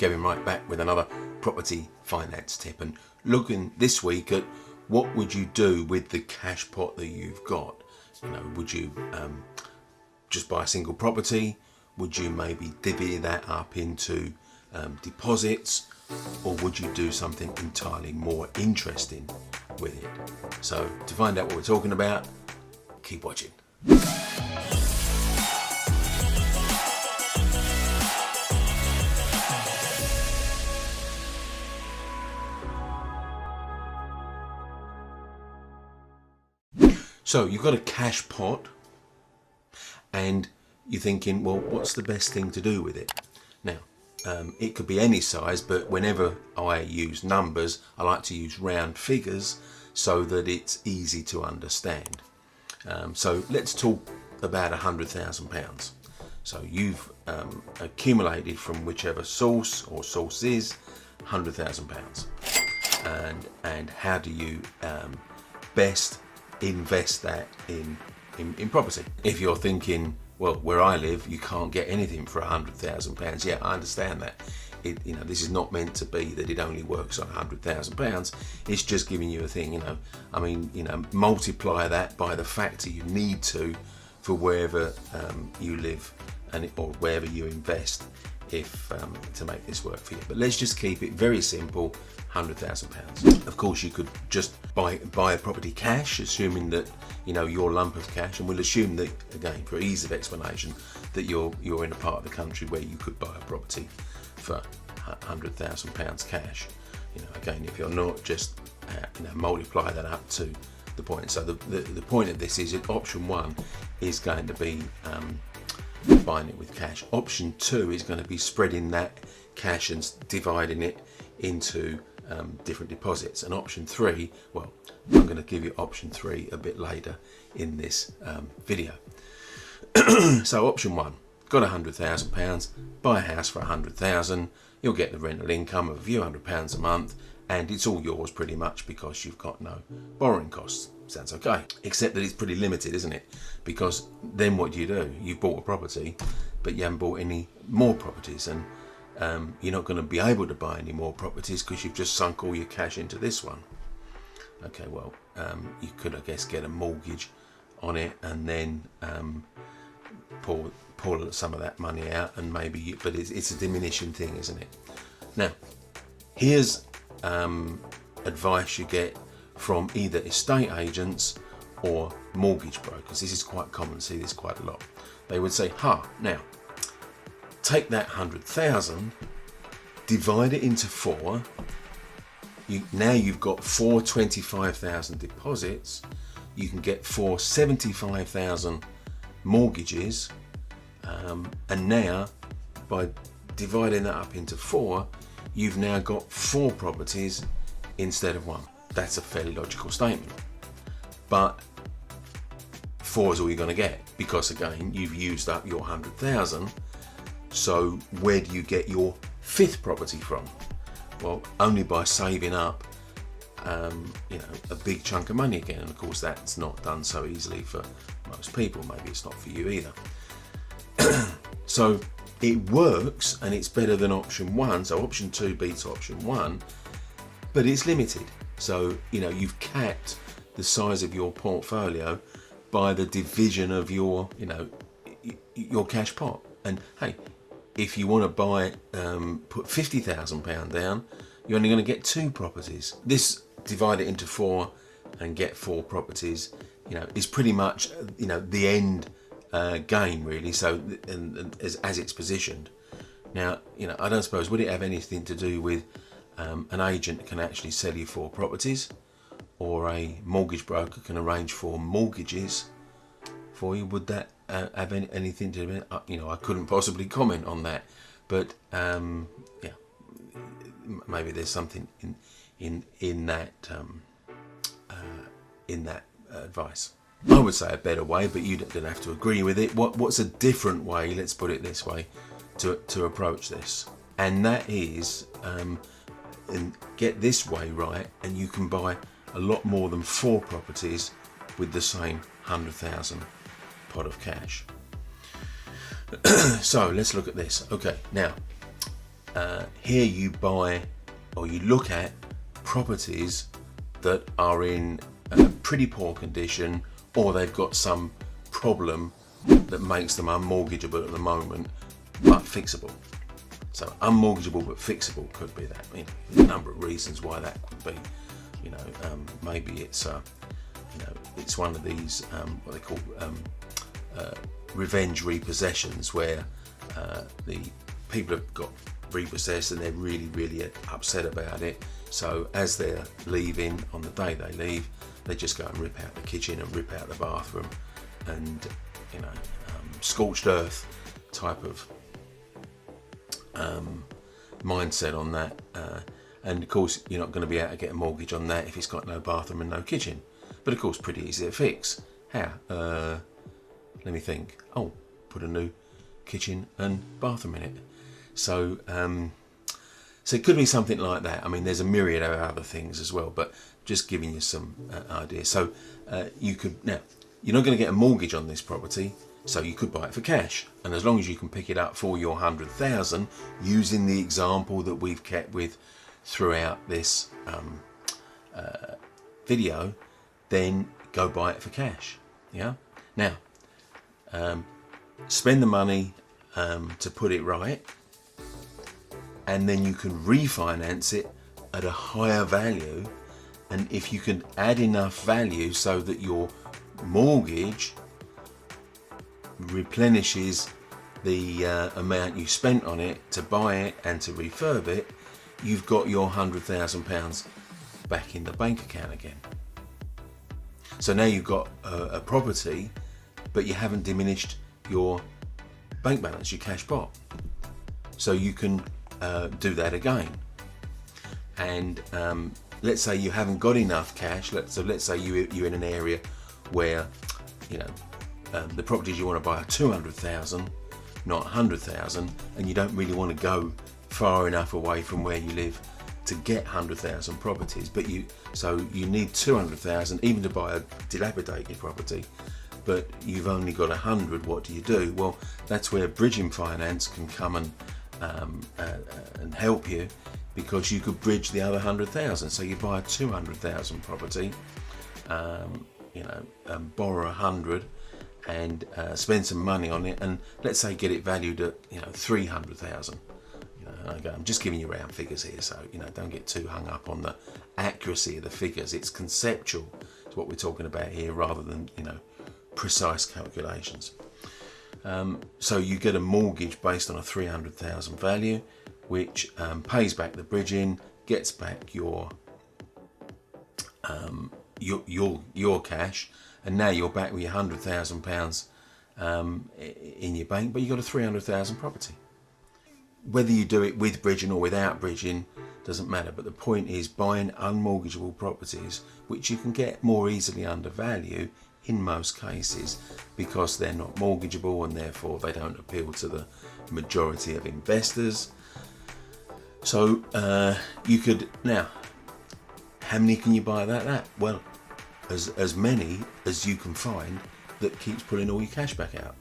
Kevin Wright back with another property finance tip, and looking this week at what would you do with the cash pot that you've got. Would you just buy a single property? Would you maybe divvy that up into deposits, or would you do something entirely more interesting with it? So to find out what we're talking about, keep watching. So you've got a cash pot and you're thinking, well, what's the best thing to do with it? Now, it could be any size, but whenever I use numbers, I like to use round figures so that it's easy to understand. So let's talk about £100,000. So you've accumulated from whichever source or sources £100,000. And how do you best invest that in property? If you're thinking, well, where I live, you can't get anything for £100,000. Yeah, I understand that. This is not meant to be that it only works on £100,000. It's just giving you a thing. Multiply that by the factor you need to for wherever you live or wherever you invest to make this work for you. But let's just keep it very simple. £100,000. Of course, you could just buy a property cash, assuming that your lump of cash, and we'll assume that, again, for ease of explanation, that you're in a part of the country where you could buy a property for £100,000 cash. Again, if you're not, just multiply that up to the point. So the point of this is that option one is going to be buying it with cash. Option two is going to be spreading that cash and dividing it into different deposits. And option three, well, I'm going to give you option three a bit later in this video. So option one, got £100,000, buy a house for £100,000, you'll get the rental income of a few £100 a month, and it's all yours pretty much because you've got no borrowing costs. Sounds okay, except that it's pretty limited, isn't it? Because then what do? You've bought a property, but you haven't bought any more properties, and you're not going to be able to buy any more properties because you've just sunk all your cash into this one. Okay, well, you could, I guess, get a mortgage on it and then pull some of that money out, and maybe, but it's a diminishing thing, isn't it? Now, here's advice you get from either estate agents or mortgage brokers. This is quite common, see this quite a lot. They would say, now, take that 100,000, divide it into four. Now you've got four 25,000 deposits. You can get four 75,000 mortgages, and now by dividing that up into four, you've now got four properties instead of one. That's a fairly logical statement, but four is all you're going to get because, again, you've used up your 100,000. So where do you get your fifth property from? Well, only by saving up a big chunk of money again. And of course, that's not done so easily for most people. Maybe it's not for you either. So it works, and it's better than option one. So option two beats option one, but it's limited. So you've capped the size of your portfolio by the division of your cash pot. And hey, if you want to buy, put £50,000 down, you're only going to get two properties. This, divide it into four and get four properties, is pretty much, the end game, really. So, and as it's positioned. Now, I don't suppose, would it have anything to do with an agent that can actually sell you four properties, or a mortgage broker can arrange for mortgages for you? Would that have anything to do with it? I couldn't possibly comment on that, but yeah, maybe there's something in that advice. I would say a better way, but you don't have to agree with it. What's a different way, let's put it this way, to approach this? And that is, and get this way right, and you can buy a lot more than four properties with the same 100,000 pot of cash. So let's look at this. Okay, now here you buy or you look at properties that are in pretty poor condition, or they've got some problem that makes them unmortgageable at the moment, but fixable. So unmortgageable but fixable could be that. I mean, there's a number of reasons why that could be. You know, maybe it's it's one of these what they call revenge repossessions, where the people have got repossessed and they're really upset about it. So as they're leaving, on the day they leave, they just go and rip out the kitchen and rip out the bathroom, and scorched earth type of mindset on that. And of course, you're not going to be able to get a mortgage on that if it's got no bathroom and no kitchen. But of course, pretty easy to fix. How? Let me think. Oh, put a new kitchen and bathroom in it. So, so it could be something like that. I mean, there's a myriad of other things as well, but just giving you some ideas. So you could, now, you're not going to get a mortgage on this property, so you could buy it for cash. And as long as you can pick it up for your 100,000, using the example that we've kept with throughout this video, then go buy it for cash. Yeah. Now, spend the money to put it right, and then you can refinance it at a higher value. And if you can add enough value so that your mortgage replenishes the amount you spent on it to buy it and to refurb it, you've got your £100,000 back in the bank account again. So now you've got a property, but you haven't diminished your bank balance, your cash pot. So you can do that again. And let's say you haven't got enough cash. So let's say you're in an area where the properties you want to buy are 200,000, not 100,000, and you don't really want to go far enough away from where you live to get 100,000 properties, but you need 200,000 even to buy a dilapidated property, but you've only got 100. What do you do? Well, that's where bridging finance can come and help you, because you could bridge the other 100,000. So you buy a 200,000 property, borrow 100 and spend some money on it, and let's say get it valued at 300,000. I'm just giving you round figures here, so don't get too hung up on the accuracy of the figures. It's conceptual, it's what we're talking about here, rather than precise calculations. So you get a mortgage based on a 300,000 value, which pays back the bridging, gets back your cash, and now you're back with your £100,000 in your bank, but you've got a 300,000 property. Whether you do it with bridging or without bridging doesn't matter, but the point is buying unmortgageable properties, which you can get more easily under value in most cases, because they're not mortgageable and therefore they don't appeal to the majority of investors. So you could, now, how many can you buy that? Well, as many as you can find that keeps pulling all your cash back out.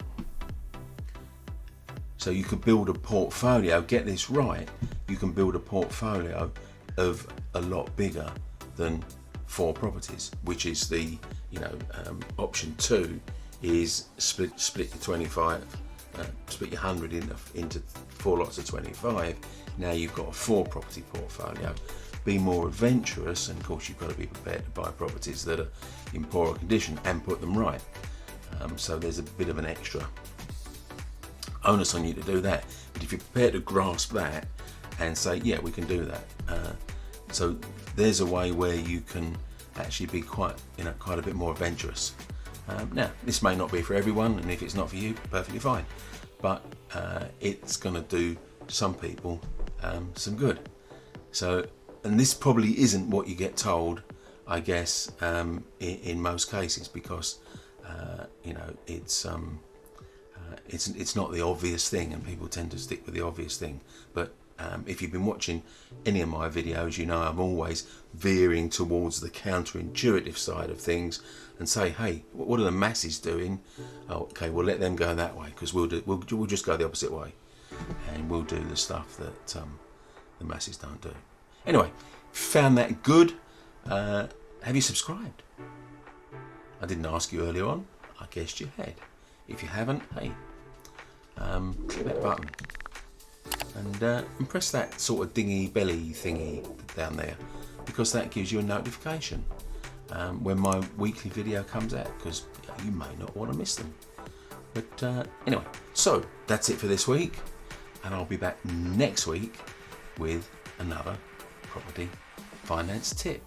So you could build a portfolio, get this right, you can build a portfolio of a lot bigger than 4 properties, which is the, option 2 is split your 25, split your 100 into 4 lots of 25. Now you've got a 4 property portfolio. Be more adventurous, and of course you've got to be prepared to buy properties that are in poorer condition and put them right. So there's a bit of an extra onus on you to do that, but if you're prepared to grasp that and say, yeah, we can do that, so there's a way where you can actually be quite a bit more adventurous. Now, this may not be for everyone, and if it's not for you, perfectly fine, but it's going to do some people some good. So, and this probably isn't what you get told, I guess, in most cases, because it's not the obvious thing, and people tend to stick with the obvious thing. But if you've been watching any of my videos, I'm always veering towards the counterintuitive side of things and say, hey, what are the masses doing? Oh, okay, we'll let them go that way, because we'll just go the opposite way. and we'll do the stuff that the masses don't do. Anyway, found that good. Have you subscribed? I didn't ask you earlier on. I guessed you had. If you haven't, hey, click that button and press that sort of dingy belly thingy down there, because that gives you a notification when my weekly video comes out, because you may not want to miss them. But anyway, so that's it for this week, and I'll be back next week with another property finance tip.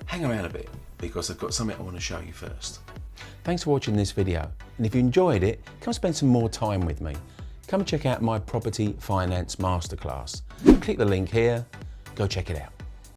Hang around a bit, because I've got something I want to show you first. Thanks for watching this video, and if you enjoyed it, come spend some more time with me. Come check out my property finance masterclass. Click the link here, go check it out.